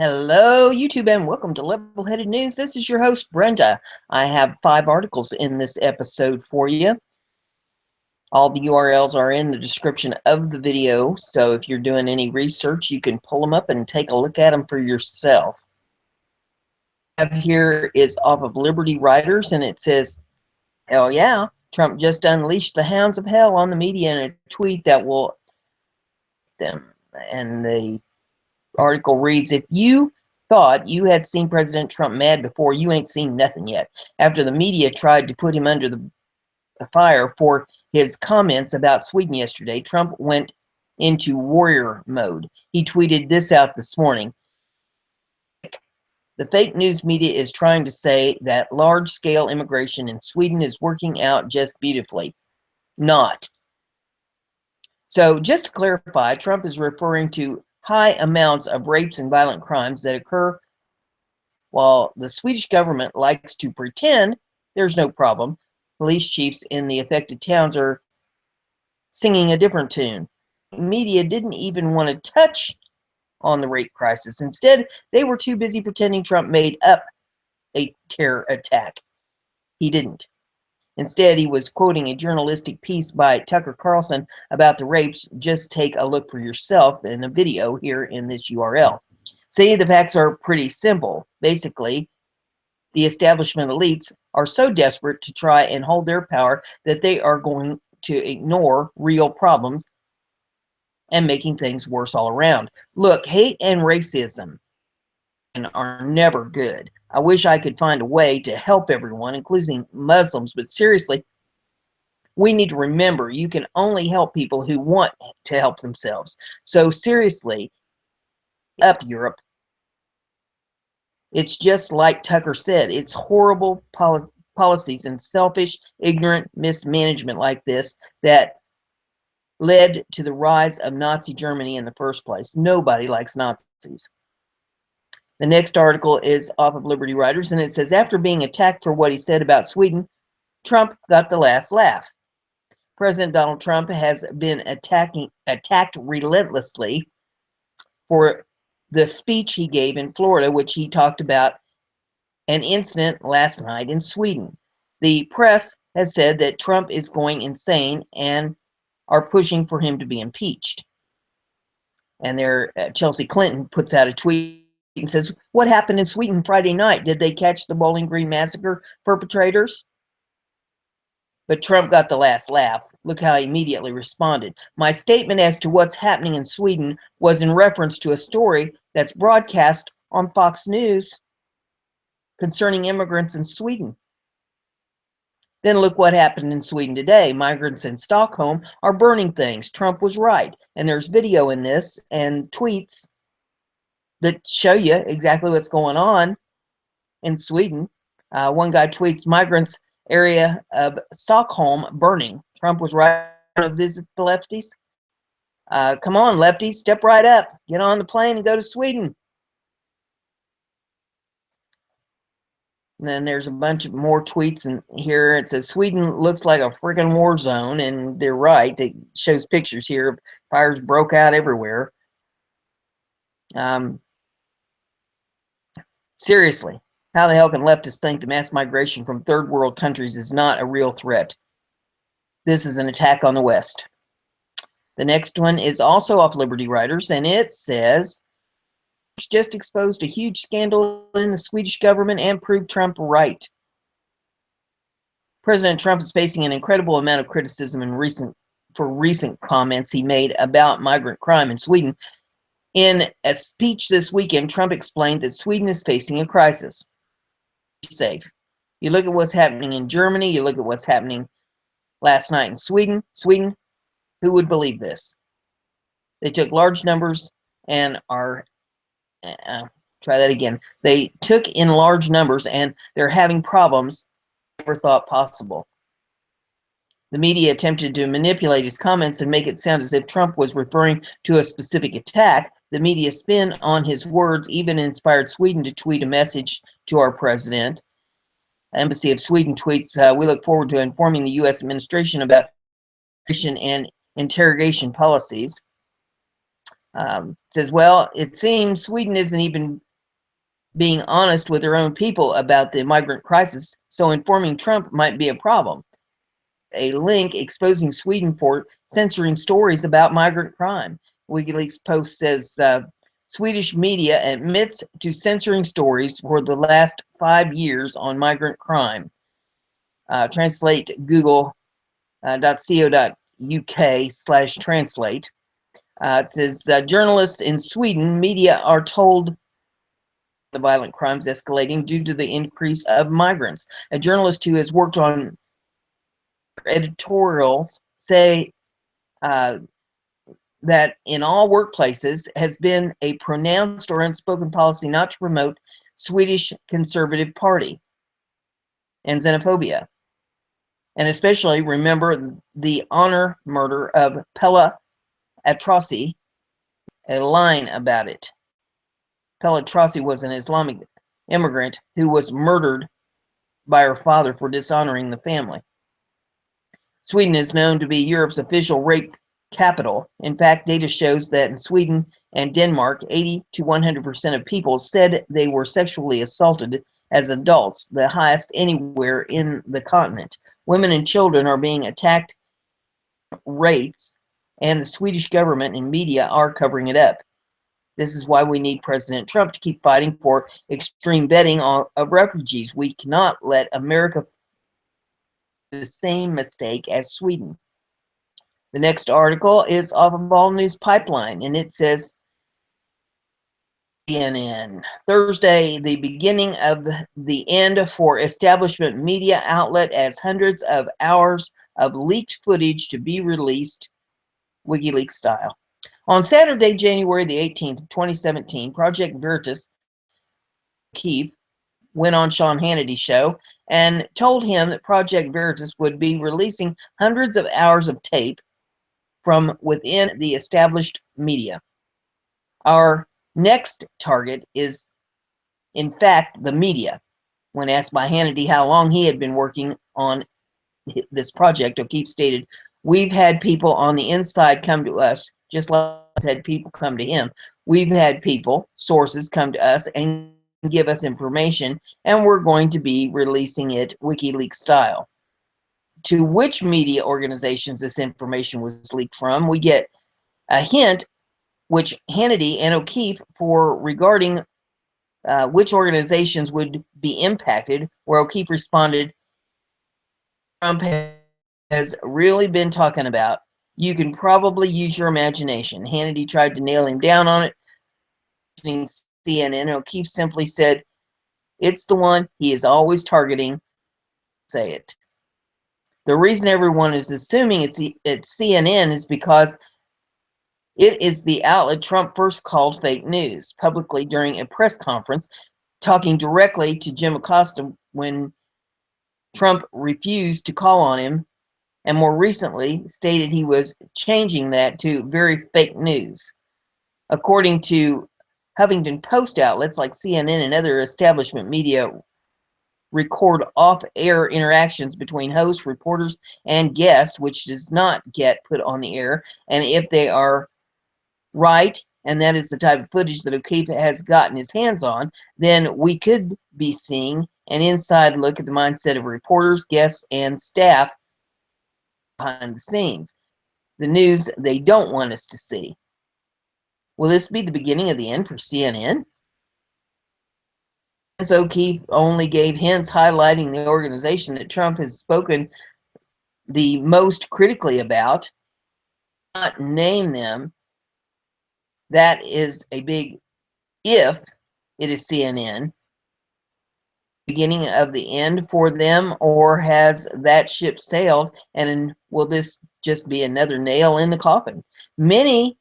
Hello, YouTube, and welcome to Level-Headed News. This is your host, Brenda. I have 5 articles in this episode for you. All the URLs are in the description of the video, so if you're doing any research, you can pull them up and take a look at them for yourself. Here is off of Liberty Writers, and it says, "Hell yeah, Trump just unleashed the hounds of hell on the media in a tweet that will them." And the article reads, "If you thought you had seen President Trump mad before, you ain't seen nothing yet." After the media tried to put him under the fire for his comments about Sweden yesterday, Trump went into warrior mode. He tweeted this out this morning. "The fake news media is trying to say that large-scale immigration in Sweden is working out just beautifully. Not." So just to clarify, Trump is referring to high amounts of rapes and violent crimes that occur while the Swedish government likes to pretend there's no problem. Police chiefs in the affected towns are singing a different tune. Media didn't even want to touch on the rape crisis. Instead, they were too busy pretending Trump made up a terror attack. He didn't. Instead, he was quoting a journalistic piece by Tucker Carlson about the rapes. Just take a look for yourself in a video here in this URL. See, the facts are pretty simple. Basically, the establishment elites are so desperate to try and hold their power that they are going to ignore real problems and making things worse all around. Look, hate and racism are never good. I wish I could find a way to help everyone, including Muslims, but seriously, we need to remember you can only help people who want to help themselves. So seriously, up Europe. It's just like Tucker said, it's horrible policies and selfish, ignorant mismanagement like this that led to the rise of Nazi Germany in the first place. Nobody likes Nazis. The next article is off of Liberty Writers, and it says, after being attacked for what he said about Sweden, Trump got the last laugh. President Donald Trump has been attacked relentlessly for the speech he gave in Florida, which he talked about an incident last night in Sweden. The press has said that Trump is going insane and are pushing for him to be impeached. And there, Chelsea Clinton puts out a tweet and says, "What happened in Sweden Friday night? Did they catch the Bowling Green massacre perpetrators?" But Trump got the last laugh. Look how he immediately responded. "My statement as to what's happening in Sweden was in reference to a story that's broadcast on Fox News concerning immigrants in Sweden." Then look what happened in Sweden today. Migrants in Stockholm are burning things. Trump was right. And there's video in this and tweets that show you exactly what's going on in Sweden. One guy tweets, "Migrants area of Stockholm burning. Trump was right to visit the lefties." Come on, lefties, step right up. Get on the plane and go to Sweden. And then there's a bunch of more tweets in here. It says, "Sweden looks like a freaking war zone," and they're right. It shows pictures here. Fires broke out everywhere. Seriously, how the hell can leftists think the mass migration from third world countries is not a real threat? This is an attack on the West. The next one is also off Liberty Writers, and it says, "Just exposed a huge scandal in the Swedish government and proved Trump right." President Trump is facing an incredible amount of criticism for recent comments he made about migrant crime in Sweden. In a speech this weekend, Trump explained that Sweden is facing a crisis. Be safe. You look at what's happening in Germany, you look at what's happening last night in Sweden, who would believe this? They took large numbers and are, try that again. They took in large numbers and they're having problems never thought possible. The media attempted to manipulate his comments and make it sound as if Trump was referring to a specific attack. The media spin on his words even inspired Sweden to tweet a message to our president. Embassy of Sweden tweets, "We look forward to informing the U.S. administration about and interrogation policies." Says, "Well, it seems Sweden isn't even being honest with their own people about the migrant crisis, so informing Trump might be a problem. A link exposing Sweden for censoring stories about migrant crime. Wikileaks post says Swedish media admits to censoring stories for the last 5 years on migrant crime. Translate google.co.uk/translate. It says journalists in Sweden media are told the violent crimes escalating due to the increase of migrants. A journalist who has worked on editorials say that in all workplaces has been a pronounced or unspoken policy not to promote Swedish Conservative Party and xenophobia. And especially remember the honor murder of Pella Atrossi, a line about it. Pella Atrossi was an Islamic immigrant who was murdered by her father for dishonoring the family. Sweden is known to be Europe's official rape capital. In fact, data shows that in Sweden and Denmark, 80 to 100% of people said they were sexually assaulted as adults, the highest anywhere in the continent. Women and children are being attacked rates, and the Swedish government and media are covering it up. This is why we need President Trump to keep fighting for extreme vetting of refugees. We cannot let America do the same mistake as Sweden. The next article is off of All News Pipeline, and it says CNN. Thursday, the beginning of the end for establishment media outlet as hundreds of hours of leaked footage to be released, WikiLeaks style. On Saturday, January the 18th of 2017, Project Veritas Keefe went on Sean Hannity's show and told him that Project Veritas would be releasing hundreds of hours of tape from within the established media. Our next target is, in fact, the media. When asked by Hannity how long he had been working on this project, O'Keefe stated, "We've had people on the inside come to us, just like he's had people come to him. We've had people, sources, come to us and give us information, and we're going to be releasing it WikiLeaks style." To which media organizations this information was leaked from, we get a hint, which Hannity and O'Keefe for regarding which organizations would be impacted, where O'Keefe responded, Trump has really been talking about. You can probably use your imagination. Hannity tried to nail him down on it. CNN, O'Keefe simply said, it's the one he is always targeting. Say it. The reason everyone is assuming it's CNN is because it is the outlet Trump first called fake news publicly during a press conference, talking directly to Jim Acosta when Trump refused to call on him, and more recently stated he was changing that to very fake news. According to Huffington Post outlets like CNN and other establishment media record off-air interactions between hosts, reporters, and guests, which does not get put on the air, and if they are right, and that is the type of footage that O'Keefe has gotten his hands on, then we could be seeing an inside look at the mindset of reporters, guests, and staff behind the scenes. The news they don't want us to see. Will this be the beginning of the end for CNN? As O'Keefe only gave hints highlighting the organization that Trump has spoken the most critically about, not name them. That is a big if it is CNN. Beginning of the end for them, or has that ship sailed, and will this just be another nail in the coffin? Many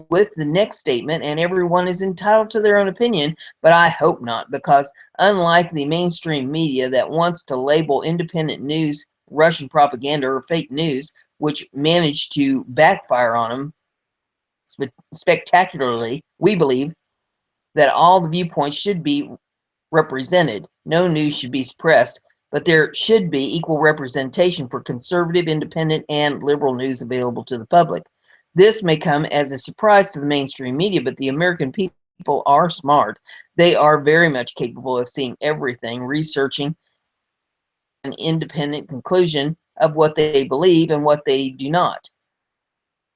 with the next statement, and everyone is entitled to their own opinion, but I hope not, because unlike the mainstream media that wants to label independent news Russian propaganda or fake news, which managed to backfire on them spectacularly, we believe that all the viewpoints should be represented. No news should be suppressed, but there should be equal representation for conservative, independent, and liberal news available to the public. This may come as a surprise to the mainstream media, but the American people are smart. They are very much capable of seeing everything, researching an independent conclusion of what they believe and what they do not.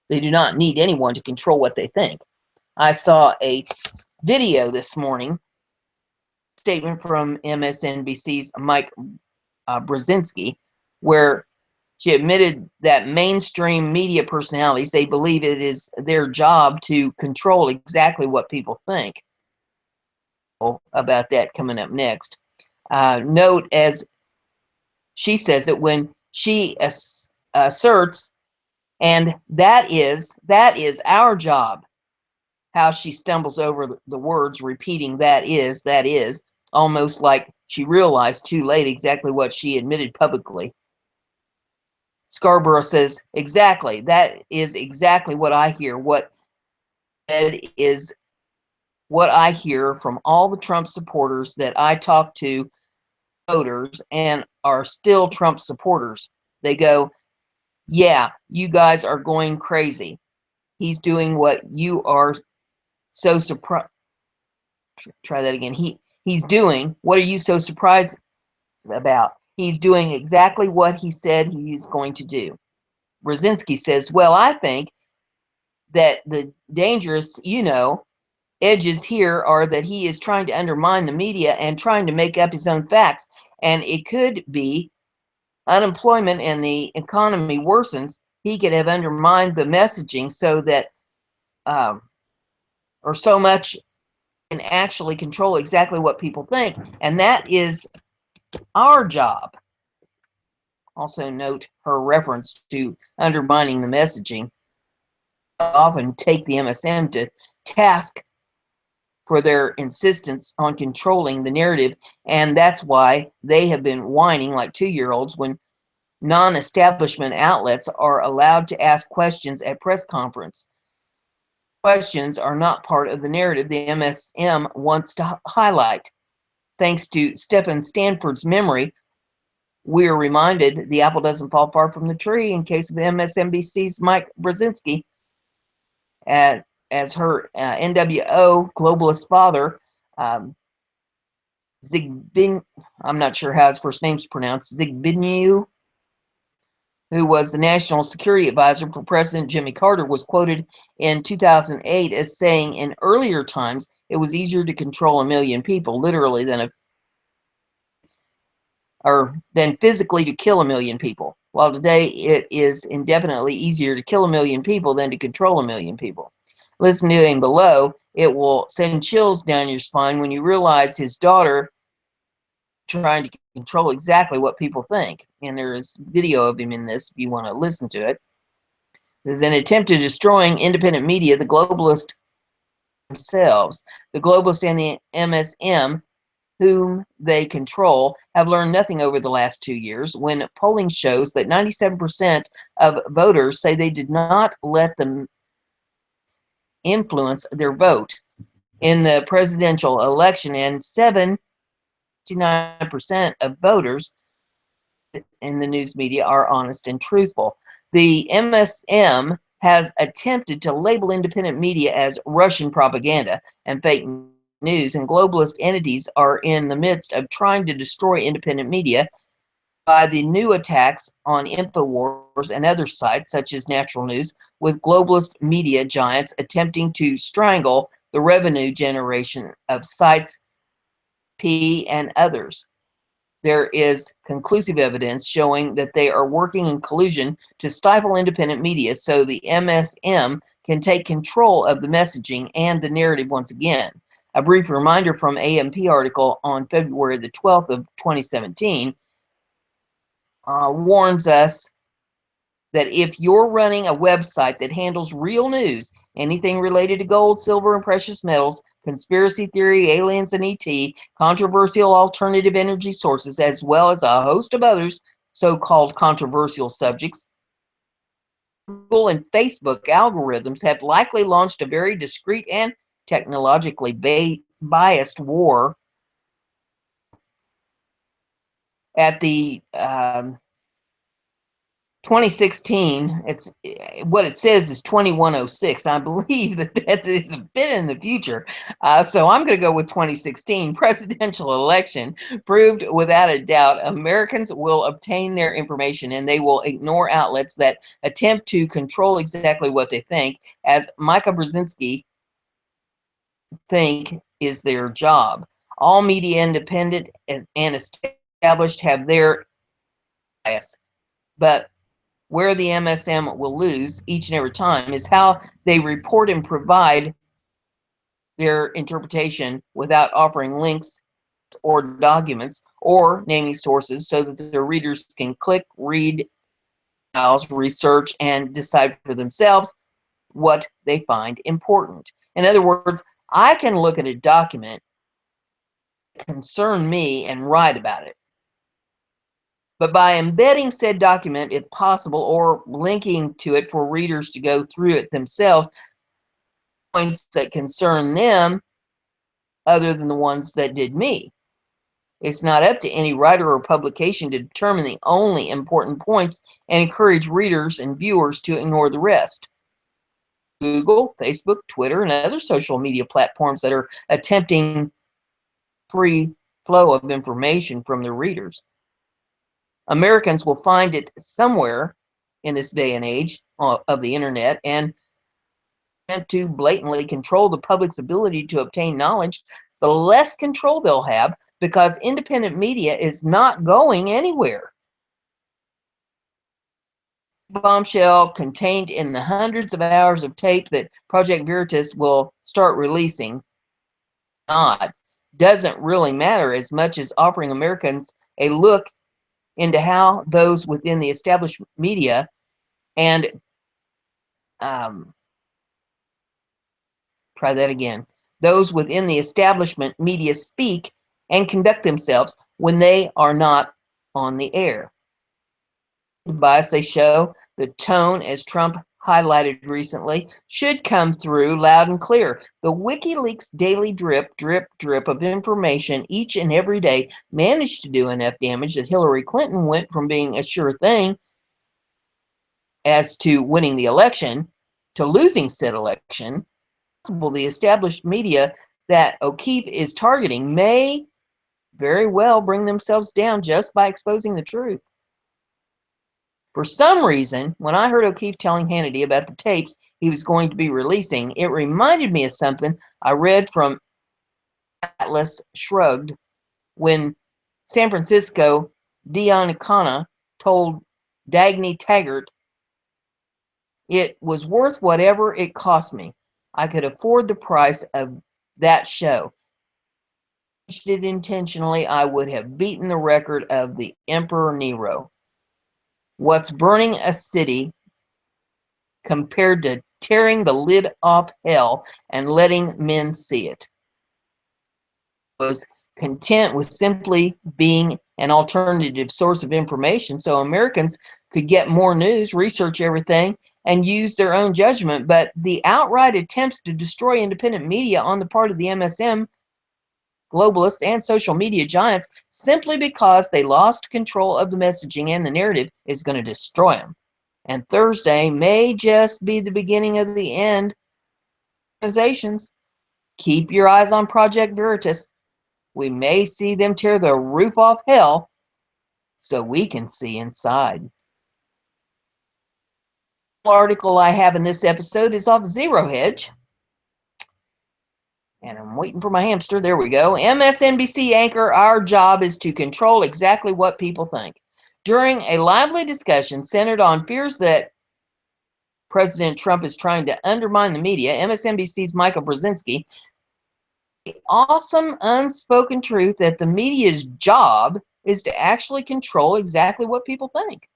They do not need anyone to control what they think. I saw a video this morning, statement from MSNBC's Mike Brzezinski, where she admitted that mainstream media personalities, they believe it is their job to control exactly what people think. About that coming up next. Note, as she says it, when she asserts, and that is our job, how she stumbles over the words, repeating that is, almost like she realized too late exactly what she admitted publicly. Scarborough says, exactly, that is exactly what I hear. What is what I hear from all the Trump supporters that I talk to, voters, and are still Trump supporters. They go, yeah, you guys are going crazy. He's doing what you are so surprised. Try that again. He's doing what are you so surprised about? He's doing exactly what he said he's going to do. Brzezinski says, well, I think that the dangerous, edges here are that he is trying to undermine the media and trying to make up his own facts. And it could be unemployment and the economy worsens. He could have undermined the messaging so that, or so much, can actually control exactly what people think. And that is our job. Also note her reference to undermining the messaging. Often take the MSM to task for their insistence on controlling the narrative, and that's why they have been whining like 2-year-olds when non-establishment outlets are allowed to ask questions at press conference. Questions are not part of the narrative the MSM wants to highlight. Thanks to Stephen Stanford's memory, we're reminded the apple doesn't fall far from the tree in case of MSNBC's Mike Brzezinski. As her NWO globalist father, Zigbin, I'm not sure how his first name's pronounced, Zigbinu, who was the national security advisor for President Jimmy Carter, was quoted in 2008 as saying in earlier times it was easier to control 1 million people, literally, than physically to kill 1 million people. While today it is indefinitely easier to kill 1 million people than to control 1 million people. Listen to him below. It will send chills down your spine when you realize his daughter trying to control exactly what people think. And there is video of him in this if you want to listen to it. There's an attempt to destroying independent media, the globalists themselves. The globalists and the MSM, whom they control, have learned nothing over the last 2 years, when polling shows that 97% of voters say they did not let them influence their vote in the presidential election, and 79% of voters in the news media are honest and truthful. The MSM has attempted to label independent media as Russian propaganda and fake news, and globalist entities are in the midst of trying to destroy independent media by the new attacks on InfoWars and other sites such as Natural News, with globalist media giants attempting to strangle the revenue generation of sites P and others. There is conclusive evidence showing that they are working in collusion to stifle independent media so the MSM can take control of the messaging and the narrative once again. A brief reminder from AMP article on February the 12th of 2017 warns us that if you're running a website that handles real news, anything related to gold, silver, and precious metals, conspiracy theory, aliens and ET, controversial alternative energy sources, as well as a host of others so-called controversial subjects, Google and Facebook algorithms have likely launched a very discreet and technologically biased war at the 2016, it's what it says is 2106. I believe that is a bit in the future. So I'm going to go with 2016 presidential election proved without a doubt Americans will obtain their information and they will ignore outlets that attempt to control exactly what they think, as Micah Brzezinski think is their job. All media, independent and established, have their bias, but where the MSM will lose each and every time is how they report and provide their interpretation without offering links or documents or naming sources so that their readers can click, read, files, research, and decide for themselves what they find important. In other words, I can look at a document that concerns me and write about it. But by embedding said document, if possible, or linking to it for readers to go through it themselves, points that concern them other than the ones that did me. It's not up to any writer or publication to determine the only important points and encourage readers and viewers to ignore the rest. Google, Facebook, Twitter, and other social media platforms that are attempting free flow of information from their readers. Americans will find it somewhere in this day and age of the internet and attempt to blatantly control the public's ability to obtain knowledge, the less control they'll have, because independent media is not going anywhere. Bombshell contained in the hundreds of hours of tape that Project Veritas will start releasing doesn't really matter as much as offering Americans a look into how those within the established media and try that again. Those within the establishment media speak and conduct themselves when they are not on the air. The bias they show, the tone, as Trump highlighted recently, should come through loud and clear. The Wikileaks daily drip, drip, drip of information each and every day managed to do enough damage that Hillary Clinton went from being a sure thing as to winning the election to losing said election. The established media that O'Keefe is targeting may very well bring themselves down just by exposing the truth. For some reason, when I heard O'Keefe telling Hannity about the tapes he was going to be releasing, it reminded me of something I read from Atlas Shrugged when San Francisco Dianicana told Dagny Taggart it was worth whatever it cost me. I could afford the price of that show. It intentionally, I would have beaten the record of the Emperor Nero. What's burning a city compared to tearing the lid off hell and letting men see it? Was content with simply being an alternative source of information so Americans could get more news, research everything, and use their own judgment. But the outright attempts to destroy independent media on the part of the MSM, globalists, and social media giants simply because they lost control of the messaging and the narrative is going to destroy them. And Thursday may just be the beginning of the end. Organizations, keep your eyes on Project Veritas. We may see them tear the roof off hell so we can see inside. The article I have in this episode is off Zero Hedge. And I'm waiting for my hamster. There we go. MSNBC anchor, our job is to control exactly what people think. During a lively discussion centered on fears that President Trump is trying to undermine the media, MSNBC's Michael Brzezinski, the awesome unspoken truth that the media's job is to actually control exactly what people think.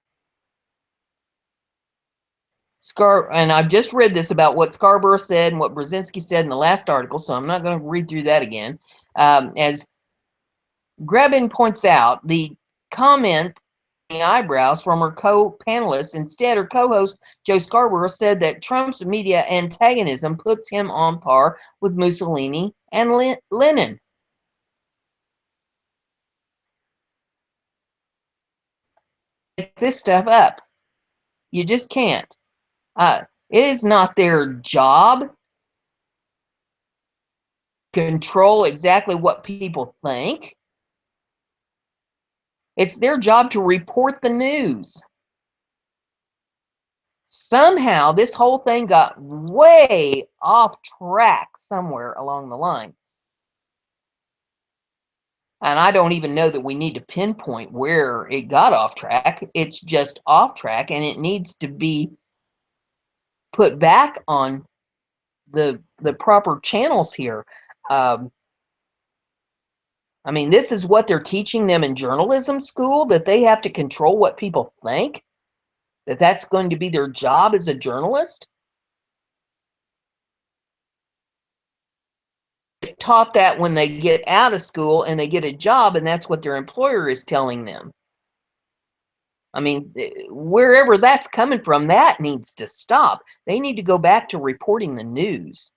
And I've just read this about what Scarborough said and what Brzezinski said in the last article, so I'm not going to read through that again. As Grabin points out, the comment the eyebrows from her co-panelists. Instead, her co-host Joe Scarborough said that Trump's media antagonism puts him on par with Mussolini and Lenin. Make this stuff up. You just can't. It is not their job to control exactly what people think. It's their job to report the news. Somehow, this whole thing got way off track somewhere along the line. And I don't even know that we need to pinpoint where it got off track. It's just off track, and it needs to be put back on the proper channels here. Um, I mean, this is what they're teaching them in journalism school, that they have to control what people think, that's going to be their job as a journalist. They're taught that when they get out of school and they get a job, and that's what their employer is telling them. I mean, wherever that's coming from, that needs to stop. They need to go back to reporting the news.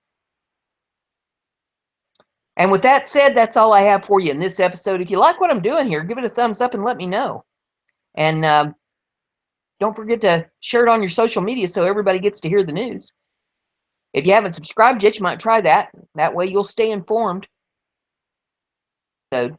And with that said, that's all I have for you in this episode. If you like what I'm doing here, give it a thumbs up and let me know. And don't forget to share it on your social media so everybody gets to hear the news. If you haven't subscribed yet, you might try that. That way you'll stay informed. So